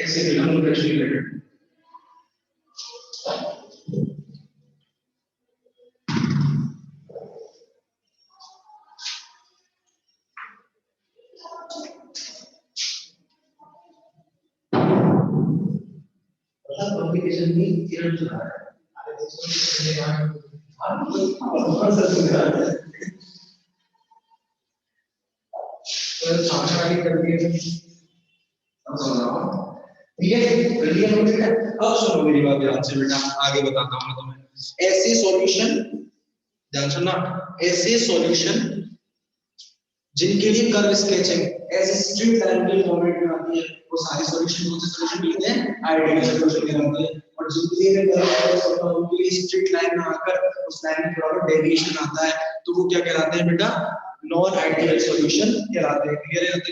ऐसे बिल्कुल fresh related communication में किरण जो है अरे तो सामने वाली करके समझ रहा हूँ ठीक है क्लियर हो गया। अब सुनो मेरी बात ध्यान से बेटा, आगे बताता हूँ मैं तुम्हें। ऐसे सॉल्यूशन, ध्यान सुनना, ऐसे सॉल्यूशन जिनके लिए कर्व स्केचिंग ऐसे स्ट्रेट लाइन के फॉर्मेट में आती है, वो सारे सॉल्यूशन कौन से सॉल्यूशन कहते हैं? आइडियल सॉल्यूशन कहलाते हैं। और जिनके लिए मैं कर्व स्केच करता हूं उनके लिए स्ट्रेट लाइन में आकर उस लाइन में थोड़ा डेविएशन आता है, तो वो क्या कहलाते हैं बेटा? नॉन आइडियल सॉल्यूशन कहलाते हैं। क्लियर है तक?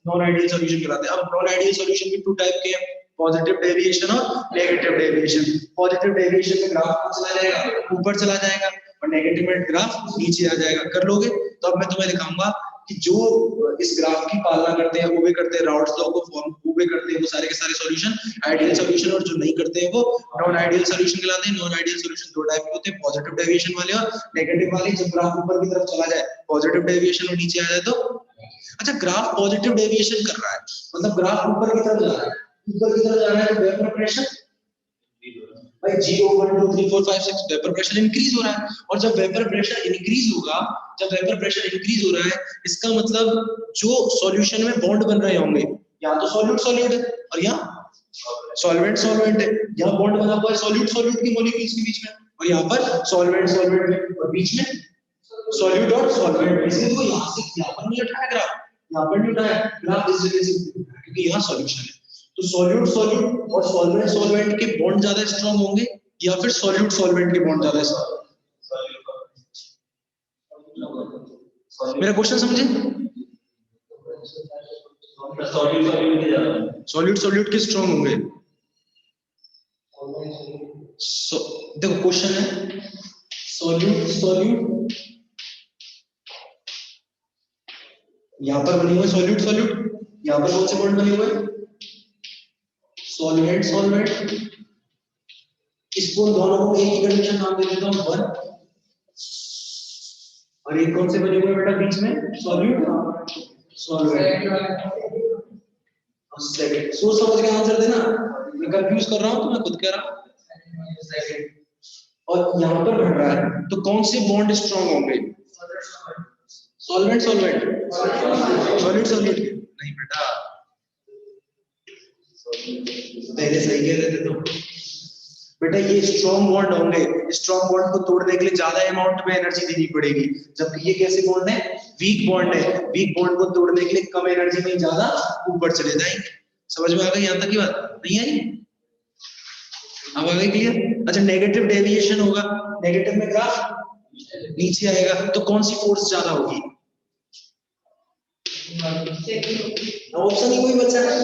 नॉन आइडियल सॉल्यूशन कहलाते हैं। अब नॉन आइडियल सॉल्यूशन भी टू टाइप के हैं, पॉजिटिव डेविएशन और नेगेटिव डेविएशन। पॉजिटिव डेविएशन में ग्राफ चला जाएगा, ऊपर चला जाएगा, और नेगेटिव में ग्राफ नीचे आ जाएगा। कर लोगे? तो अब मैं तुम्हें दिखाऊंगा कि जो इस ग्राफ की पालना करते हैं, ओबे करते हैं, राउल्ट्स लॉ को फॉर्म ओबे करते हैं, वो सारे के सारे सॉल्यूशन आइडियल सॉल्यूशन, और जो नहीं करते हैं वो नॉन आइडियल सॉल्यूशन कहलाते हैं। नॉन आइडियल सॉल्यूशन दो टाइप के होते हैं, पॉजिटिव डेविएशन वाले और नेगेटिव वाले। जब ग्राफ ऊपर की तरफ चला जाए पॉजिटिव डेविएशन और नीचे आ जाए तो अच्छा, ग्राफ पॉजिटिव डेविएशन कर रहा है मतलब ग्राफ ऊपर की तरफ जा रहा है, ऊपर की तरफ जा रहा है तो वेपर प्रेशर भाई 0 1 2 3 4 5 6 वेपर प्रेशर इंक्रीज हो रहा है। और जब वेपर प्रेशर इंक्रीज होगा, जब वेपर प्रेशर इंक्रीज हो रहा है, इसका मतलब जो सॉल्यूशन में बॉन्ड बन रहे होंगे, या तो सॉल्यूट सॉल्यूट है और या सॉल्वेंट सॉल्वेंट है। यहाँ बॉन्ड बना हुआ है सॉल्यूट सॉल्यूट की मॉलिक्यूल्स के बीच में, और यहाँ पर सॉल्वेंट सॉल्वेंट में, और बीच में सॉल्यूट और सॉल्वेंट। इसलिए वो यहाँ से यहाँ पर नहीं उठाया ग्राफ, यहाँ पर नहीं उठाया ग्राफ, इस जगह से, क्योंकि यहाँ सॉल्यूशन है। तो सॉल्यूट सॉल्यूट और सॉल्वेंट सॉल्वेंट के बॉन्ड ज्यादा स्ट्रांग होंगे, या फिर सॉल्यूट सॉल्वेंट के बॉन्ड ज्यादा स्ट्रांग? मेरा क्वेश्चन समझे? सॉल्यूट सॉल्यूट के स्ट्रांग होंगे। देखो क्वेश्चन है सॉल्यूट सॉल्यूट, यहाँ पर बने हुए सॉल्यूट सॉल्यूट, यहाँ पर कौन से बॉन्ड बने हुए? Solvent solvent. इसको दोनों को एक ही कंडीशन नाम दे देता हूँ, वन। और एक कौन से बने हुए बेटा बीच में? Solute solvent. सेकंड सोच समझ के आंसर देना, मैं कंफ्यूज कर रहा हूँ तो मैं खुद कह रहा हूँ। और यहाँ पर बढ़ रहा है तो कौन से बॉन्ड स्ट्रांग होंगे? सॉल्वेंट सॉल्वेंट, सॉल्यूट सॉल्यूट नहीं बेटा, पहले सही कह रहे थे तो बेटा ये स्ट्रॉन्ग बॉन्ड होंगे। स्ट्रॉन्ग बॉन्ड को तोड़ने के लिए ज्यादा अमाउंट में एनर्जी देनी पड़ेगी, जबकि ये कैसे बॉन्ड है? वीक बॉन्ड है। वीक बॉन्ड को तोड़ने के लिए कम एनर्जी में ज्यादा ऊपर चले जाएंगे। समझ में आ गई यहाँ तक की बात? नहीं आई? अब आ गई क्लियर? अच्छा, नेगेटिव डेविएशन होगा, नेगेटिव में ग्राफ नीचे आएगा, तो कौन सी फोर्स ज्यादा होगी? ऑप्शन ही कोई बचा है।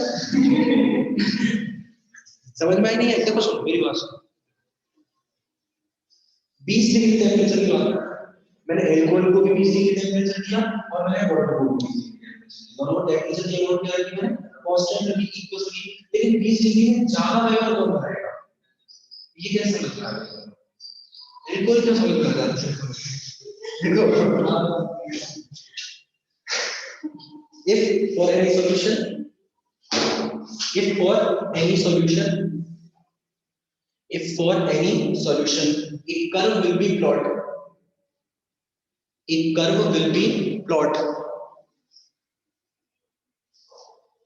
समझ में आई नहीं है? देखो सुनो मेरी बात सुनो, 20 डिग्री टेम्परेचर की बात, मैंने एल्कोहल को भी 20 डिग्री टेम्परेचर दिया और मैंने वाटर को भी 20 डिग्री टेम्परेचर, दोनों टेम्परेचर की अमाउंट क्या रखी मैंने? कांस्टेंट रखी, इक्वल रखी। लेकिन 20 डिग्री में ज्यादा वेपर कौन भरेगा? ये कैसे लग रहा है? एल्कोहल क्यों समझ में आ जाता है? देखो, if for any solution, if for any solution, if for any solution, a curve will be plotted. A curve will be plotted.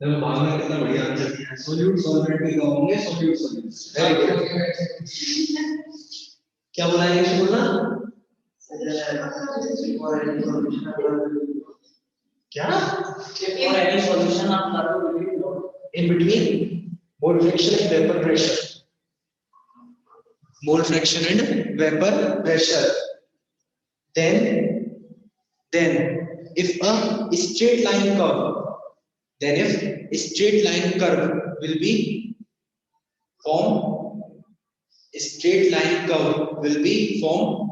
देखो बाद में कितना बढ़िया आंसर दिया है। सोल्यूट सॉल्वेंट के होंगे, सोल्यूट सॉल्वेंट। Very good. क्या बोला है? ये बोलना क्या? For any solution of curve will be plotted in between mole fraction and vapor pressure. Mole fraction and vapor pressure. Then if a straight line curve, then if a straight line curve will be formed, straight line curve will be formed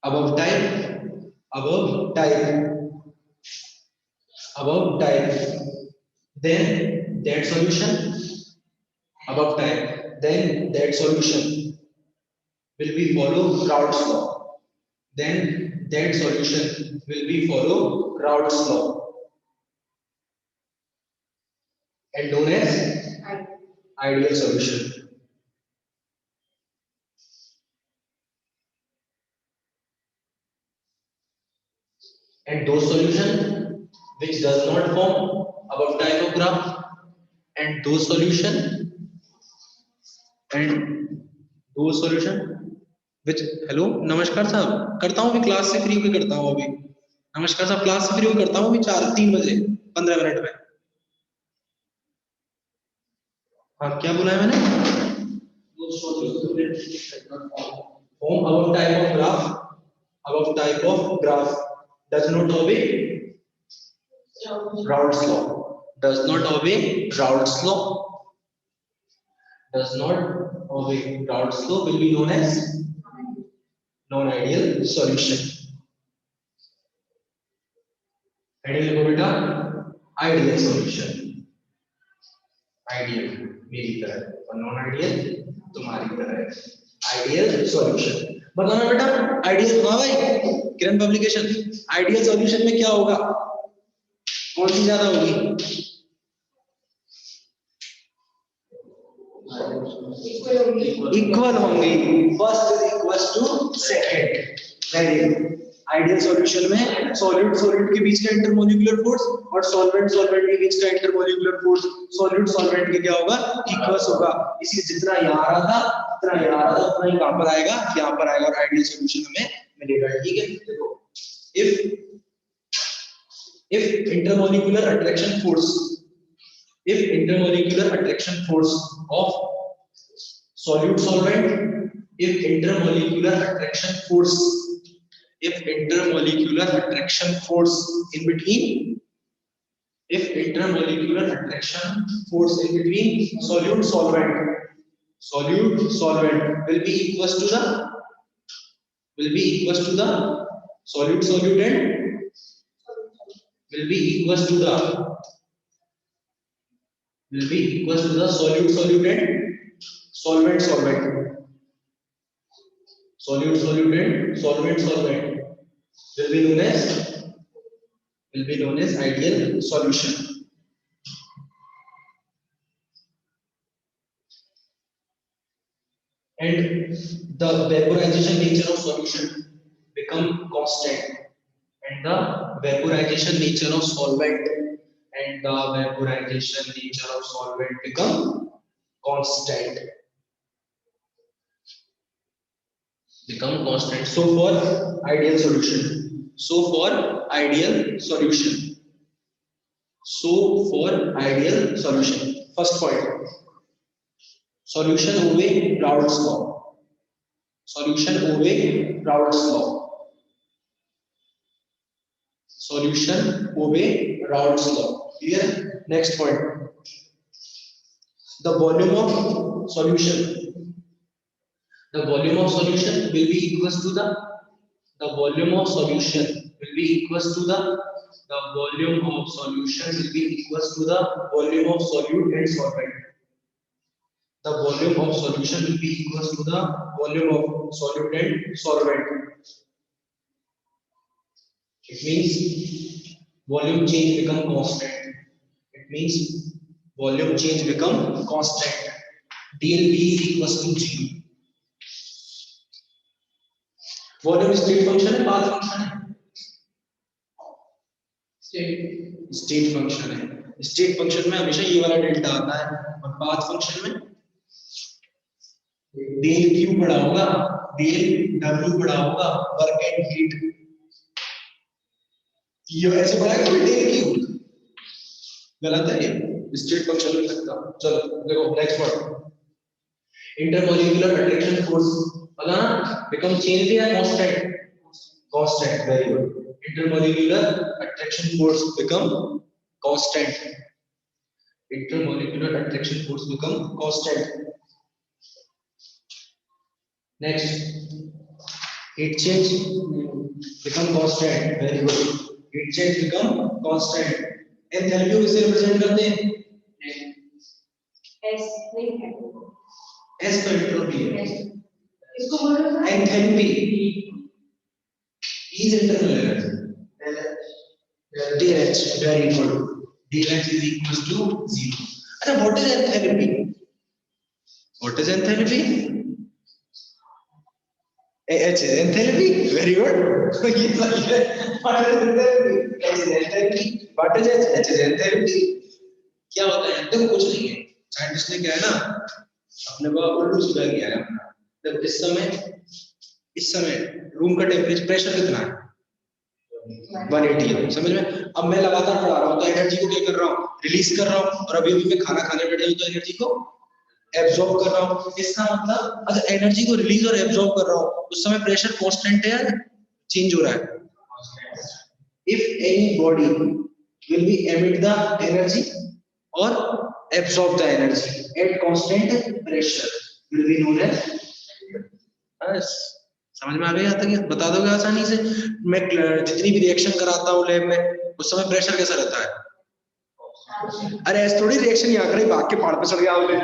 above type, above type, above type. Then that solution above time, then that solution will be follow Raoult's law, then that solution will be follow Raoult's law and known as ideal solution. And those solution which does not form above type of graph, and those solution which, hello नमस्कार साहब, करता हूँ अभी class से free होकर करता हूँ अभी, नमस्कार साहब क्लास से फ्री होकर करता हूँ अभी 3 बजे 15 मिनट में। हाँ क्या बोला है मैंने? form above type of graph does not obey Raoult's law, does not obey Raoult's law, does not obey Raoult's law will be known as non-ideal solution. Ideal को बेटा ideal solution, ideal मेरी तरह और non-ideal तुम्हारी तरह। ideal solution बताना बेटा, ideal हाँ भाई किरण पब्लिकेशन, ideal solution में क्या होगा, कौन सी ज्यादा होगी? इक्वल होंगी, first is equal to second. Very good. Ideal solution में सॉल्यूट सॉल्यूट के बीच का इंटरमोलिकुलर फोर्स और सॉल्वेंट सॉल्वेंट के बीच का इंटरमोलिकुलर फोर्स सॉल्यूट सॉल्वेंट के क्या होगा, इक्वल होगा। इसी जितना यहाँ आ रहा था उतना यहाँ आ रहा था उतना यहाँ पर आएगा, यहाँ पर आएगा और आइडियल सॉल्यूशन हमें मिलेगा। ठीक है, देखो if intermolecular attraction force of solute solvent, if intermolecular attraction force in between solute solvent will be equals to the solute solute and will be equals to the solute solute and solvent solvent will be known as ideal solution. And the vaporization nature of solution become constant, and the vaporization nature of solvent become constant. So for ideal solution, first point, solution obey Raoult's law. Solution obey Raoult's law. Clear? Next point, the volume of solution will be equals to the volume of solution will be equals to the volume of solute and solvent. The volume of solution will be equals to the volume of solute and solvent. It means volume change become constant. dl v is equals to 0. Volume state function है, path function है? State function है। State function में हमेशा ये वाला delta आता है और पाथ फंक्शन में डेल क्यू बड़ा होगा, डेल डब्ल्यू बड़ा होगा, वर्क एंड हीट। ये ऐसे बनाएगा डेल क्यू, गलत है ये, स्टेट फंक्शन में लगता। चलो देखो next word, intermolecular attraction force become change या constant. Very good. Intermolecular attraction force become constant. Next, heat change become constant. Very good. Heat change become constant. Enthalpy को किससे रिप्रेजेंट करते हैं? एस नहीं है, एस तो एंट्रोपी है, इसको बोलो ना enthalpy is internal energy, DH, very good, DH is equals to 0. अच्छा, what is enthalpy? What is enthalpy? H is enthalpy, very good. ये सही है. What is enthalpy? H is enthalpy. What is H? H is enthalpy. क्या होता है? देखो कुछ नहीं है. साइंटिस्ट ने क्या है ना, अपने को उल्लू सीधा किया है. जब इस समय रूम का टेम्परेचर प्रेशर कितना है? 180 है. समझ में? अब मैं लगातार पढ़ा रहा हूँ तो एनर्जी को क्या कर रहा हूँ? रिलीज कर रहा हूँ. और अभी मैं खाना खाने बैठा हूँ तो एनर्जी को एब्जॉर्ब कर रहा हूँ. इसका मतलब अगर एनर्जी को रिलीज और एब्जॉर्ब कर रहा हूँ उस समय प्रेशर कांस्टेंट है या चेंज हो रहा है? If anybody will be emit the energy और absorb the energy at constant pressure will be known as. बस समझ में आ गया? तक बता दोगे आसानी से? मैं जितनी भी रिएक्शन कराता हूँ लैब में उस समय प्रेशर कैसा रहता है? अरे ऐसे थोड़ी रिएक्शन यहाँ करे भाग के पहाड़ पे चढ़ गया बोले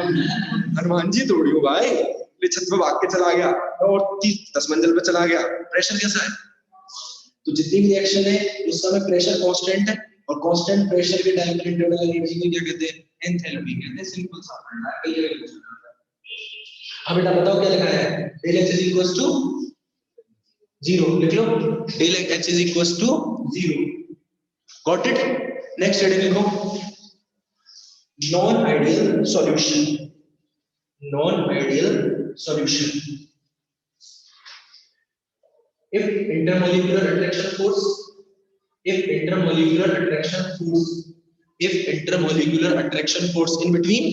हनुमान जी तोड़ी हो भाई, ले छत पे भाग के चला गया और 10 मंजिल पे चला गया. प्रेशर कैसा है? तो जितनी भी रिएक्शन है उस समय प्रेशर कांस्टेंट है और कांस्टेंट प्रेशर के टाइम पर इंटरनल एनर्जी को क्या कहते हैं? एंथैल्पी कहते हैं. सिंपल सा फंडा है. अब बेटा बताओ क्या लिखा है? del H is equals to 0. लिख लो, del H is equals to 0. Got it? Next heading लिखो, non-ideal solution. Non-ideal solution. If intermolecular attraction force, if intermolecular attraction force in between,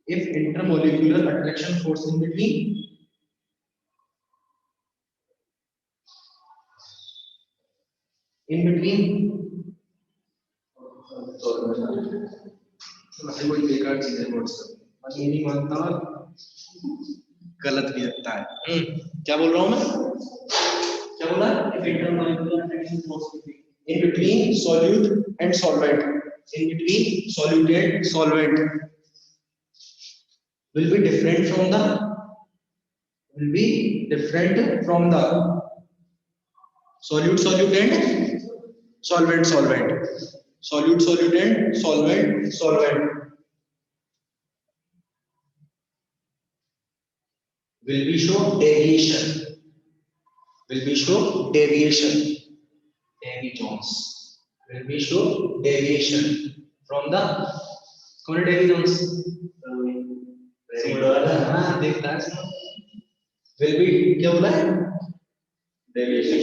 if intermolecular attraction force in between कोई बेकार चीज है WhatsApp ये नहीं मानता, गलत भी लगता है. क्या बोल रहा हूं मैं? क्या बोला? if intermolecular attraction force in between solute and solvent, in between solute and solvent will be different from the solute and solvent solute and solvent will be show deviation will be show deviation from the कौन deviations देखता है will be क्या बोला है? deviation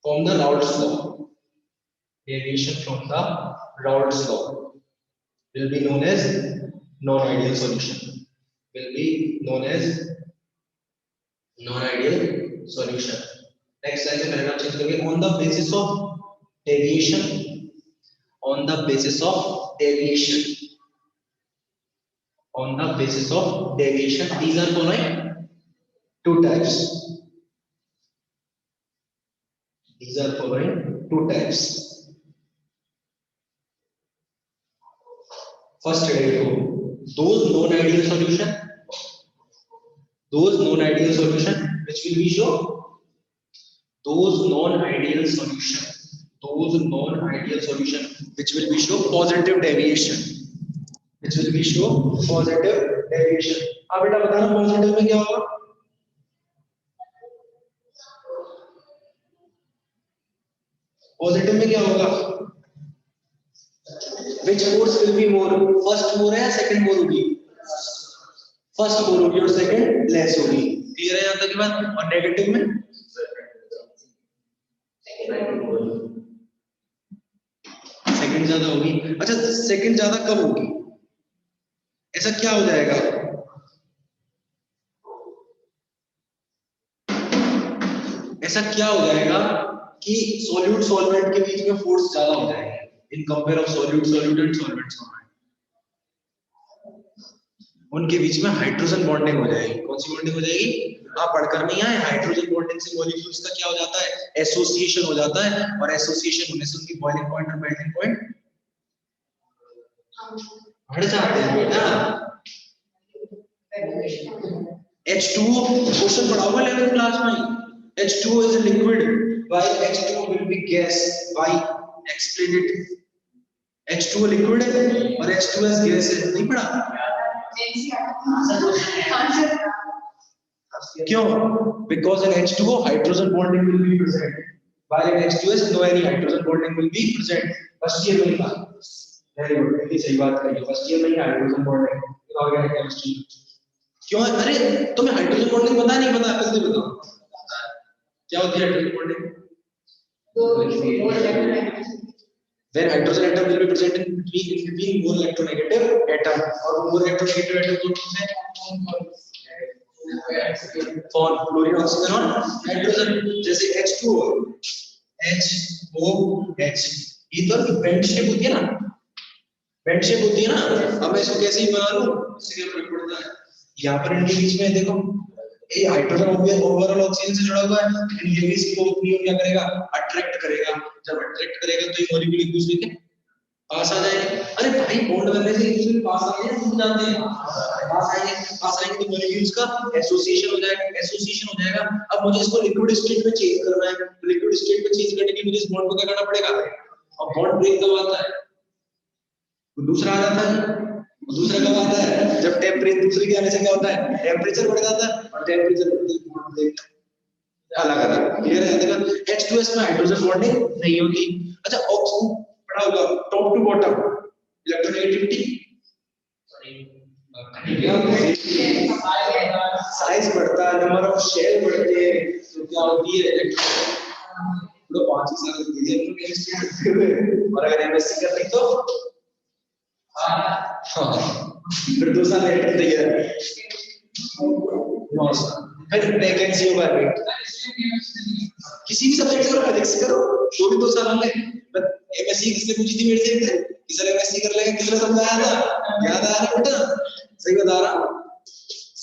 from the Raoult's law. Deviation from the Raoult's law will be known as non-ideal solution. Will be known as non-ideal solution. Next slide में paragraph change करेंगे. On the basis of deviation. On the basis of deviation. On the basis of deviation. These are following two types. These are following two types. First heading, those non-ideal solution which will be show those non-ideal solution which will be show positive deviation. अब बेटा बताना positive में क्या होगा? Positive में क्या होगा? Which force will be more? First more है या second more होगी? First more होगी और second less होगी. क्लियर है यहाँ तक की बात? और नेगेटिव में सेकंड ज्यादा होगी. अच्छा, सेकंड ज्यादा कब होगी? ऐसा क्या हो जाएगा? ऐसा क्या हो जाएगा कि सॉल्यूट सॉल्वेंट के बीच में फोर्स ज्यादा हो जाएगा in compare of solute and solvent. उनके बीच में हाइड्रोजन बॉन्डिंग हो जाएगी. कौन सी बॉन्डिंग हो जाएगी? आप पढ़कर नहीं आए? हाइड्रोजन बॉन्डिंग से मॉलिक्यूल्स का क्या हो जाता है? एसोसिएशन हो जाता है. और एसोसिएशन होने से उनकी बॉइलिंग पॉइंट और मेल्टिंग पॉइंट बढ़ जाते हैं बेटा। H2O क्वेश्चन पढ़ा होगा 11th क्लास में। H2O is a liquid while H2O will be gas. Why? Explain it. H2O liquid है और H2S gas है, नहीं पढ़ा? क्यों? Because in H2O hydrogen bonding will be present, while in H2S no any hydrogen bonding will be present. First year में लिखा। Very good, इतनी सही बात कही। फर्स्ट ईयर में ही hydrogen bonding in organic chemistry. क्यों? अरे तुम्हें हाइड्रोजन बॉन्डिंग पता नहीं पता? जल्दी बताओ क्या होती है hydrogen bonding? When hydrogen atom will be present in between more electronegative atom, और more electronegative atom कौन से हैं? कौन? क्लोरीन, ऑक्सीजन और हाइड्रोजन। जैसे H2O, HOH, ये तो बेंड शेप होती है ना, बेंड शेप होती है ना। अब मैं इसको कैसे ही बना लूं, इससे क्या फर्क पड़ता है? यहाँ पर इनके बीच में देखो, ये हाइड्रोजन ओवरऑल ऑक्सीजन से जुड़ा हुआ है, लेकिन ये भी इसको क्या करेगा? अट्रैक्ट करेगा। जब अट्रैक्ट करेगा तो ये मॉलिक्यूल एक दूसरे के पास आ जाएंगे। अरे भाई बॉन्ड बनने से एक दूसरे के पास आ जाएंगे, हम जानते हैं पास आएंगे तो मॉलिक्यूल्स का एसोसिएशन हो जाएगा, एसोसिएशन हो जाएगा। अब मुझे इसको लिक्विड स्टेट में चेंज करना है, लिक्विड स्टेट में चेंज करने के लिए मुझे इस बॉन्ड को क्या करना पड़ेगा? और बॉन्ड ब्रेक कब आता है? दूसरा आ जाता है। दूसरा कब आता है? जब टेम्परेचर, दूसरे के आने से क्या होता है? टेम्परेचर बढ़ जाता है, और टेम्परेचर बढ़ते ही अलग अलग। क्लियर है? देखो H2S में हाइड्रोजन बॉन्डिंग नहीं होती। अच्छा, ऑक्सीजन पढ़ा होगा top to bottom electronegativity, size बढ़ता है, नंबर ऑफ शेल बढ़ते हैं, तो क्या होती है? इलेक्ट्रॉन। तो 5 साल दीजिए केमिस्ट्री करते हुए, और अगर एमएससी कर ली तो हाँ, फिर 2 साल लेटर तैयार, फिर वैकेंसी होगा। किसी भी सब्जेक्ट करो, फिजिक्स करो, तो भी 2 साल होंगे। एमएससी किसने पूछी थी मेरे से एक दिन? किसने एमएससी कर लेगा? किसने समझाया था? याद आ रहा है बेटा? सही बता रहा हूं,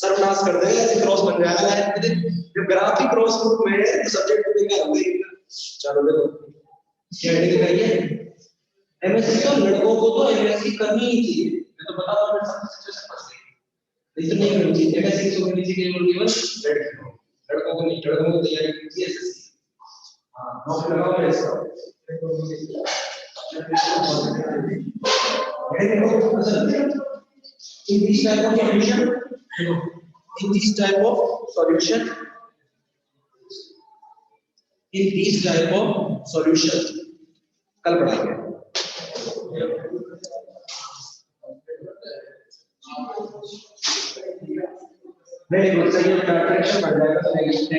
सर्वनाश कर देगा, ऐसे क्रॉस बन जाएगा लाइफ में। जब ग्राफ ही क्रॉस रूप में है तो सब्जेक्ट बेकार हो गई। चलो देखो क्या करिए, एमएससी तो लड़कों को तो एमएससी करनी ही चाहिए। मैं तो बता रहा हूं, सब सिचुएशन फंस गई, लेकिन नहीं करनी चाहिए एमएससी। तो करनी चाहिए केवल लड़कों को नहीं, लड़कों को तैयारी करनी चाहिए एसएससी। हां, नौकरी लगाओ मेरे साथ। in this type of solution, in this type of solution, in this type of solution, कल पढ़ाएंगे। वेरी गुड, सही है। अट्रैक्शन बढ़ जाएगा तो नेगेटिव।